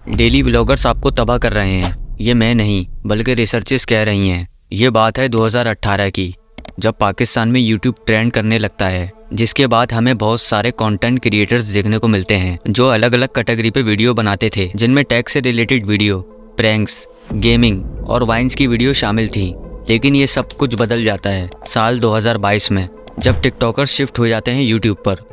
Daily vloggers आपको तबाह कर रहे हैं। ये मैं नहीं बल्कि रिसर्चेस कह रही हैं। ये बात है 2018 की, जब पाकिस्तान में यूट्यूब ट्रेंड करने लगता है, जिसके बाद हमें बहुत सारे कंटेंट क्रिएटर्स देखने को मिलते हैं जो अलग अलग कैटेगरी पे वीडियो बनाते थे, जिनमें टेक से रिलेटेड वीडियो, प्रैंक्स, गेमिंग और वाइन्स की वीडियो शामिल थी। लेकिन ये सब कुछ बदल जाता है साल 2022 में, जब टिकटॉकर्स शिफ्ट हो जाते हैं यूट्यूब पर।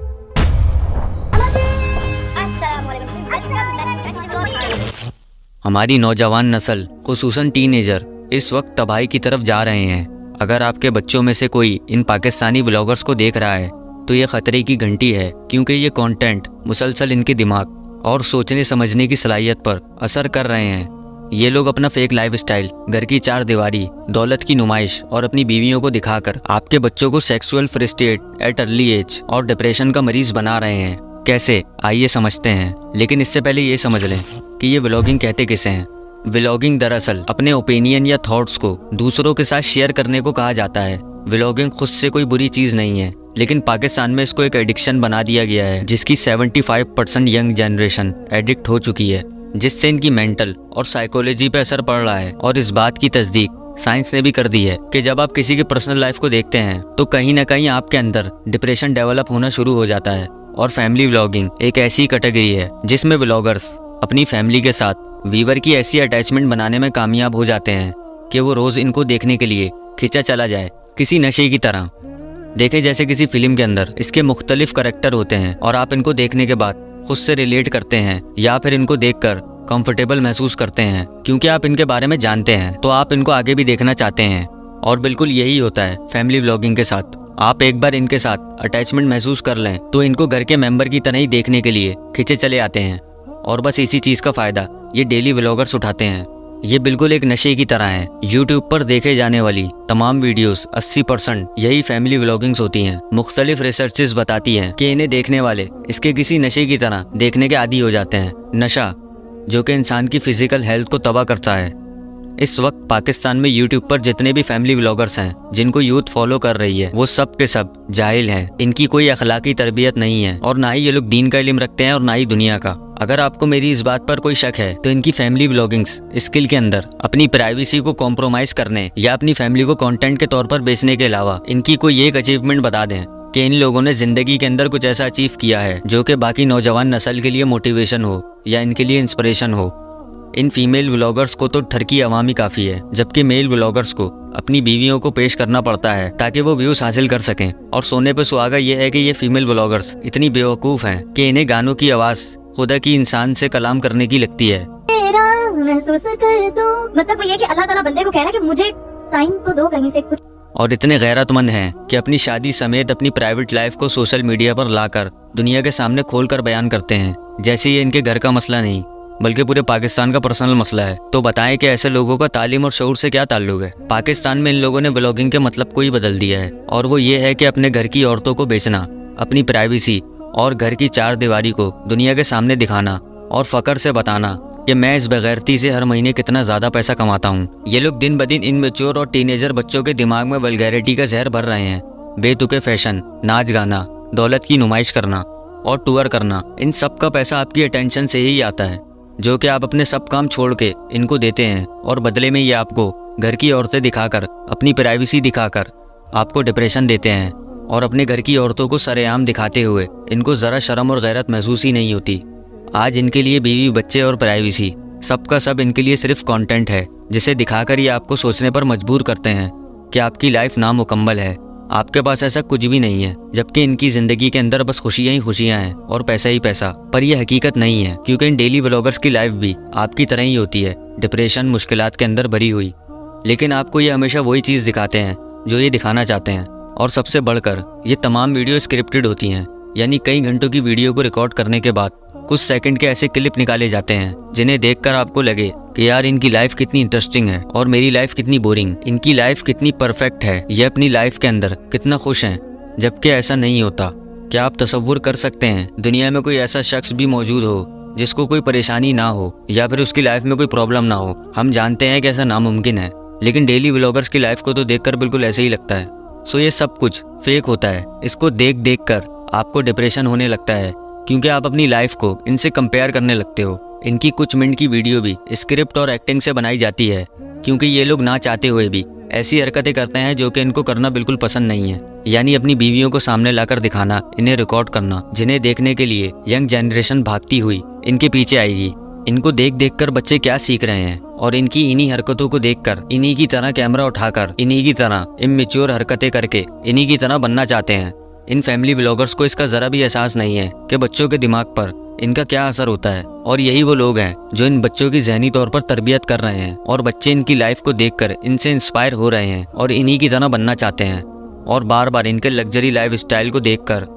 हमारी नौजवान नस्ल, खुसूसन टीनेजर, इस वक्त तबाही की तरफ जा रहे हैं। अगर आपके बच्चों में से कोई इन पाकिस्तानी ब्लॉगर्स को देख रहा है तो ये खतरे की घंटी है, क्योंकि ये कंटेंट मुसलसल इनके दिमाग और सोचने समझने की सलाहियत पर असर कर रहे हैं। ये लोग अपना फेक लाइफ स्टाइल, घर की चार दीवारी, दौलत की नुमाइश और अपनी बीवियों को दिखाकर आपके बच्चों को sexual frustrate at early age और डिप्रेशन का मरीज बना रहे हैं। कैसे, आइए समझते हैं। लेकिन इससे पहले ये समझ लें कि ये व्लॉगिंग कहते किसे हैं। व्लॉगिंग दरअसल अपने ओपिनियन या थॉट्स को दूसरों के साथ शेयर करने को कहा जाता है। व्लॉगिंग खुद से कोई बुरी चीज़ नहीं है, लेकिन पाकिस्तान में इसको एक एडिक्शन बना दिया गया है, जिसकी 75% यंग जनरेशन एडिक्ट हो चुकी है, जिससे इनकी मेंटल और साइकोलॉजी पे असर पड़ रहा है। और इस बात की तस्दीक साइंस ने भी कर दी है कि जब आप किसी की पर्सनल लाइफ को देखते हैं तो कहीं ना कहीं आपके अंदर डिप्रेशन डेवलप होना शुरू हो जाता है। और फैमिली व्लॉगिंग एक ऐसी कैटेगरी है जिसमें व्लॉगर्स अपनी फैमिली के साथ व्यूअर की ऐसी अटैचमेंट बनाने में कामयाब हो जाते हैं कि वो रोज़ इनको देखने के लिए खींचा चला जाए, किसी नशे की तरह। देखें जैसे किसी फिल्म के अंदर इसके मुख्तलिफ करैक्टर होते हैं और आप इनको देखने के बाद खुद से रिलेट करते हैं या फिर इनको देखकर कंफर्टेबल महसूस करते हैं, क्योंकि आप इनके बारे में जानते हैं तो आप इनको आगे भी देखना चाहते हैं। और बिल्कुल यही होता है फैमिली व्लॉगिंग के साथ। आप एक बार इनके साथ अटैचमेंट महसूस कर लें तो इनको घर के मेंबर की तरह ही देखने के लिए खींचे चले आते हैं। और बस इसी चीज़ का फ़ायदा ये डेली व्लॉगर्स उठाते हैं। ये बिल्कुल एक नशे की तरह है। यूट्यूब पर देखे जाने वाली तमाम वीडियोस 80% यही फैमिली व्लॉगिंग्स होती हैं। मुख्तलिफ रिसर्चेस बताती हैं कि इन्हें देखने वाले इसके किसी नशे की तरह देखने के आदी हो जाते हैं। नशा जो कि इंसान की फिजिकल हेल्थ को तबाह करता है। इस वक्त पाकिस्तान में यूट्यूब पर जितने भी फैमिली व्लॉगर्स हैं जिनको यूथ फॉलो कर रही है, वो सब के सब जाहिल हैं। इनकी कोई अखलाकी तरबियत नहीं है और ना ही ये लोग दीन का इल्म रखते हैं और ना ही दुनिया का। अगर आपको मेरी इस बात पर कोई शक है तो इनकी फैमिली व्लॉगिंग्स स्किल के अंदर अपनी प्राइवेसी को कॉम्प्रोमाइज करने या अपनी फैमिली को कंटेंट के तौर पर बेचने के अलावा इनकी कोई एक अचीवमेंट बता दें कि इन लोगों ने जिंदगी के अंदर कुछ ऐसा अचीव किया है जो कि बाकी नौजवान नस्ल के लिए मोटिवेशन हो या इनके लिए इंस्पिरेशन हो। इन फीमेल व्लॉगर्स को तो ठरकी अवामी काफ़ी है, जबकि मेल व्लॉगर्स को अपनी बीवियों को पेश करना पड़ता है ताकि वो व्यूज हासिल कर सकें। और सोने पे सुहागा ये है कि ये फीमेल व्लॉगर्स इतनी बेवकूफ़ हैं कि इन्हें गानों की आवाज़ खुदा की इंसान से कलाम करने की लगती है। महसूस कर दो, मतलब ये कि अल्लाह ताला बंदे को कह रहा है कि मुझे टाइम तो दो कहीं से कुछ। और इतने गैरतमंद हैं कि अपनी शादी समेत अपनी प्राइवेट लाइफ को सोशल मीडिया पर लाकर दुनिया के सामने खोलकर बयान करते हैं, जैसे ये इनके घर का मसला नहीं बल्कि पूरे पाकिस्तान का पर्सनल मसला है। तो बताएं कि ऐसे लोगों का तालीम और शऊर से क्या ताल्लुक है। पाकिस्तान में इन लोगों ने व्लॉगिंग के मतलब को ही बदल दिया है, और वो ये है कि अपने घर की औरतों को बेचना, अपनी प्राइवेसी और घर की चार दीवारी को दुनिया के सामने दिखाना और फ़ख्र से बताना कि मैं इस बेगैरती से हर महीने कितना ज़्यादा पैसा कमाता हूँ। ये लोग दिन ब दिन इनमेच्योर और टीनेजर बच्चों के दिमाग में वल्गैरिटी का जहर भर रहे हैं। बेतुके फैशन, नाच गाना, दौलत की नुमाइश करना और टूर करना, इन सब का पैसा आपकी अटेंशन से ही आता है, जो कि आप अपने सब काम छोड़ के इनको देते हैं। और बदले में ये आपको घर की औरतें दिखाकर, अपनी प्राइवेसी दिखाकर आपको डिप्रेशन देते हैं। और अपने घर की औरतों को सरेआम दिखाते हुए इनको ज़रा शर्म और गैरत महसूस ही नहीं होती। आज इनके लिए बीवी, बच्चे और प्राइवेसी सब का सब इनके लिए सिर्फ कंटेंट है, जिसे दिखाकर ये आपको सोचने पर मजबूर करते हैं कि आपकी लाइफ नामुकम्मल है, आपके पास ऐसा कुछ भी नहीं है, जबकि इनकी ज़िंदगी के अंदर बस खुशियाँ ही खुशियाँ हैं और पैसा ही पैसा। पर यह हकीकत नहीं है, क्योंकि इन डेली व्लॉगर्स की लाइफ भी आपकी तरह ही होती है, डिप्रेशन, मुश्किलात के अंदर भरी हुई। लेकिन आपको ये हमेशा वही चीज़ दिखाते हैं जो ये दिखाना चाहते हैं। और सबसे बढ़कर ये तमाम वीडियो स्क्रिप्टेड होती हैं, यानी कई घंटों की वीडियो को रिकॉर्ड करने के बाद कुछ सेकंड के ऐसे क्लिप निकाले जाते हैं जिन्हें देखकर आपको लगे कि यार इनकी लाइफ कितनी इंटरेस्टिंग है और मेरी लाइफ कितनी बोरिंग, इनकी लाइफ कितनी परफेक्ट है, ये अपनी लाइफ के अंदर कितना खुश हैं, जबकि ऐसा नहीं होता। क्या आप तसव्वुर कर सकते हैं दुनिया में कोई ऐसा शख्स भी मौजूद हो जिसको कोई परेशानी ना हो या फिर उसकी लाइफ में कोई प्रॉब्लम ना हो? हम जानते हैं कि ऐसा नामुमकिन है, लेकिन डेली व्लॉगर्स की लाइफ को तो देखकर बिल्कुल ऐसे ही लगता है। सो ये सब कुछ फेक होता है। इसको देख देख कर आपको डिप्रेशन होने लगता है, क्योंकि आप अपनी लाइफ को इनसे कंपेयर करने लगते हो। इनकी कुछ मिनट की वीडियो भी स्क्रिप्ट और एक्टिंग से बनाई जाती है, क्योंकि ये लोग ना चाहते हुए भी ऐसी हरकतें करते हैं जो कि इनको करना बिल्कुल पसंद नहीं है। यानी अपनी बीवियों को सामने लाकर दिखाना, इन्हें रिकॉर्ड करना, जिन्हें देखने के लिए यंग जनरेशन भागती हुई इनके पीछे आएगी। इनको देख देख कर बच्चे क्या सीख रहे हैं और इनकी इन्हीं हरकतों को देखकर इन्हीं की तरह कैमरा उठाकर इन्हीं की तरह इमैच्योर हरकतें करके इन्हीं की तरह बनना चाहते हैं। इन फैमिली व्लॉगर्स को इसका ज़रा भी एहसास नहीं है कि बच्चों के दिमाग पर इनका क्या असर होता है, और यही वो लोग हैं जो इन बच्चों की ज़हनी तौर पर तरबियत कर रहे हैं, और बच्चे इनकी लाइफ को देखकर इनसे इंस्पायर हो रहे हैं और इन्हीं की तरह बनना चाहते हैं। और बार बार इनके लग्जरी लाइफ स्टाइल को देखकर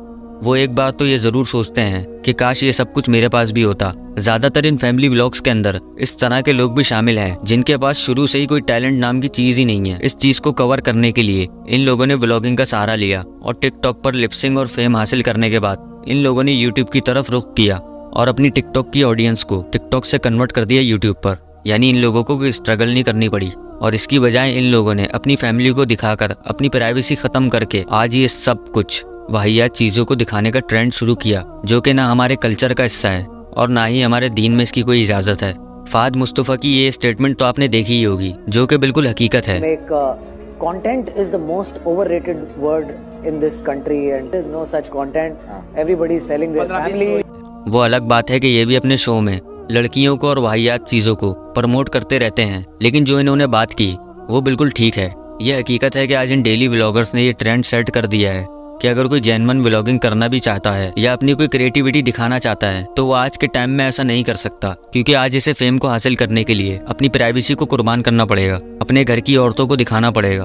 वो एक बार तो ये ज़रूर सोचते हैं कि काश ये सब कुछ मेरे पास भी होता। ज़्यादातर इन फैमिली व्लॉग्स के अंदर इस तरह के लोग भी शामिल हैं जिनके पास शुरू से ही कोई टैलेंट नाम की चीज़ ही नहीं है। इस चीज़ को कवर करने के लिए इन लोगों ने व्लॉगिंग का सहारा लिया, और टिकटॉक पर लिपसिंग और फेम हासिल करने के बाद इन लोगों ने यूट्यूब की तरफ रुख किया और अपनी टिकटॉक की ऑडियंस को टिकटॉक से कन्वर्ट कर दिया यूट्यूब पर। यानी इन लोगों को कोई स्ट्रगल नहीं करनी पड़ी, और इसकी बजाय इन लोगों ने अपनी फैमिली को दिखाकर अपनी प्राइवेसी ख़त्म करके आज ये सब कुछ वाहियात चीज़ों को दिखाने का ट्रेंड शुरू किया, जो कि ना हमारे कल्चर का हिस्सा है और ना ही हमारे दीन में इसकी कोई इजाज़त है। फ़ाद मुस्तफ़ा की ये स्टेटमेंट तो आपने देखी ही होगी, जो कि बिल्कुल हकीकत है। Content is the most overrated word in this country and there is no such content. Everybody is selling their family. वो अलग बात है कि ये भी अपने शो में लड़कियों को और वाहियात चीज़ों को प्रमोट करते रहते हैं, लेकिन जो इन्होंने बात की वो बिल्कुल ठीक है। ये हकीकत है कि आज इन डेली व्लॉगर्स ने ये ट्रेंड सेट कर दिया है कि अगर कोई जेन्युइन व्लॉगिंग करना भी चाहता है या अपनी कोई क्रिएटिविटी दिखाना चाहता है तो वो आज के टाइम में ऐसा नहीं कर सकता, क्योंकि आज इसे फेम को हासिल करने के लिए अपनी प्राइवेसी को कुर्बान करना पड़ेगा, अपने घर की औरतों को दिखाना पड़ेगा।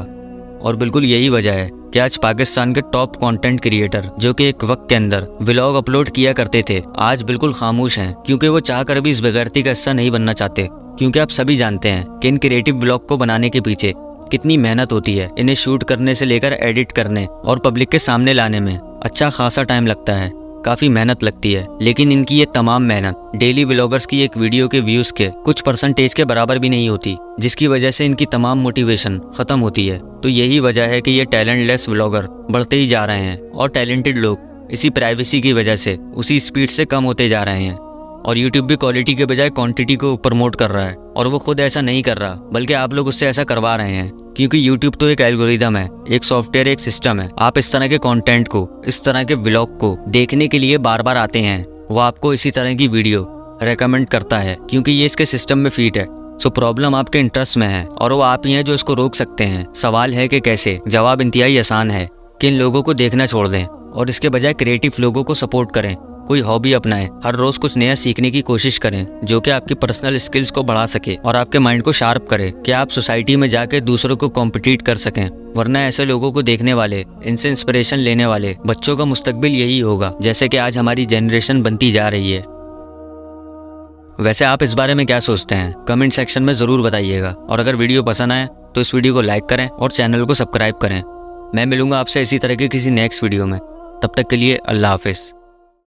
और बिल्कुल यही वजह है कि आज पाकिस्तान के टॉप कंटेंट क्रिएटर जो कि एक वक्त के अंदर व्लॉग अपलोड किया करते थे, आज बिल्कुल खामोश हैं, क्योंकि वो चाहकर भी इस बेगैरती का हिस्सा नहीं बनना चाहते। क्योंकि आप सभी जानते हैं कि इन क्रिएटिव व्लॉग को बनाने के पीछे कितनी मेहनत होती है। इन्हें शूट करने से लेकर एडिट करने और पब्लिक के सामने लाने में अच्छा खासा टाइम लगता है, काफ़ी मेहनत लगती है। लेकिन इनकी ये तमाम मेहनत डेली व्लॉगर्स की एक वीडियो के व्यूज़ के कुछ परसेंटेज के बराबर भी नहीं होती, जिसकी वजह से इनकी तमाम मोटिवेशन ख़त्म होती है। तो यही वजह है कि ये टैलेंटलेस व्लॉगर बढ़ते ही जा रहे हैं और टैलेंटेड लोग इसी प्राइवेसी की वजह से उसी स्पीड से कम होते जा रहे हैं। और यूट्यूब भी क्वालिटी के बजाय क्वांटिटी को प्रमोट कर रहा है, और वो खुद ऐसा नहीं कर रहा बल्कि आप लोग उससे ऐसा करवा रहे हैं, क्योंकि यूट्यूब तो एक एल्गोरिदम है, एक सॉफ्टवेयर, एक सिस्टम है। आप इस तरह के कंटेंट को, इस तरह के व्लॉग को देखने के लिए बार बार आते हैं, वो आपको इसी तरह की वीडियो रेकमेंड करता है, क्योंकि ये इसके सिस्टम में फीट है। सो प्रॉब्लम आपके इंटरेस्ट में है और वो आप ही हैं जो इसको रोक सकते हैं। सवाल है कि कैसे। जवाब इंतहाई आसान है कि इन लोगों को देखना छोड़ दें और इसके बजाय क्रिएटिव लोगों को सपोर्ट करें, कोई हॉबी अपनाएं, हर रोज कुछ नया सीखने की कोशिश करें जो कि आपकी पर्सनल स्किल्स को बढ़ा सके और आपके माइंड को शार्प करे कि आप सोसाइटी में जाके दूसरों को कॉम्पिटिट कर सकें। वरना ऐसे लोगों को देखने वाले, इनसे इंस्पिरेशन लेने वाले बच्चों का मुस्तकबिल यही होगा, जैसे कि आज हमारी जनरेशन बनती जा रही है। वैसे आप इस बारे में क्या सोचते हैं, कमेंट सेक्शन में ज़रूर बताइएगा। और अगर वीडियो पसंद आए तो इस वीडियो को लाइक करें और चैनल को सब्सक्राइब करें। मैं मिलूंगा आपसे इसी तरह के किसी नेक्स्ट वीडियो में। तब तक के लिए अल्लाह हाफिज़।